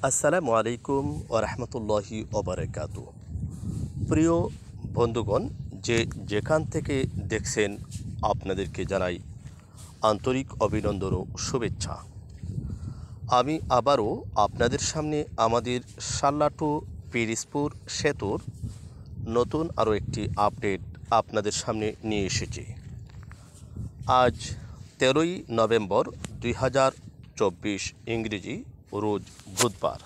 আসসালামু আলাইকুম ওরহমতুল্লাহি ওবারাকাতু। প্রিয় বন্ধুগণ, যেখান থেকে দেখছেন আপনাদেরকে জানাই আন্তরিক অভিনন্দন ও শুভেচ্ছা। আমি আবারও আপনাদের সামনে আমাদের সাল্লাটু পিরিজপুর সেতুর নতুন আরও একটি আপডেট আপনাদের সামনে নিয়ে এসেছি। আজ 13ই নভেম্বর 2024 ইংরেজি, রোজ বুধবার।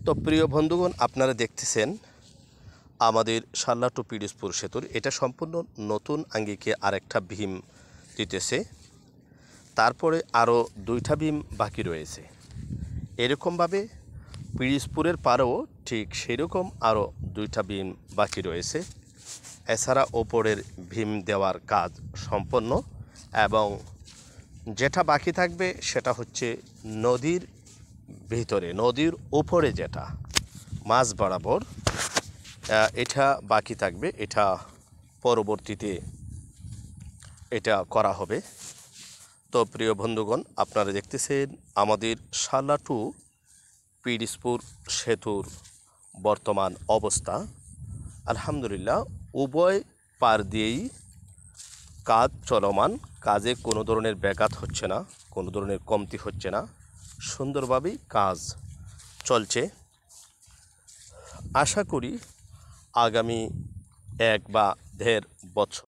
তো প্রিয় বন্ধুগণ, আপনারা দেখতেছেন আমাদের সাল্লাটু পিরিজপুর সেতুর এটা সম্পূর্ণ নতুন আঙ্গিকে আরেকটা ভীম দিতেছে, তারপরে আরও 2টা ভীম বাকি রয়েছে। এরকমভাবে পিরিজপুরের পারেও ঠিক সেরকম আরও 2টা ভীম বাকি রয়েছে। এছাড়া ওপরের ভীম দেওয়ার কাজ সম্পন্ন, এবং যেটা বাকি থাকবে সেটা হচ্ছে নদীর ভিতরে, নদীর উপরে যেটা মাঝ বরাবর, এটা বাকি থাকবে। এটা পরবর্তীতে এটা করা হবে। তো প্রিয় বন্ধুগণ, আপনারা দেখতেছেন আমাদের সাল্লাটু পিরিজপুর সেতুর বর্তমান অবস্থা। আলহামদুলিল্লাহ, উভয় পার দিয়েই কাজ চলমান। কাজে কোনো ধরনের ব্যাঘাত হচ্ছে না, কোনো ধরনের কমতি হচ্ছে না, সুন্দরভাবেই কাজ চলছে। আশা করি আগামী 1 বা 1.5 বছর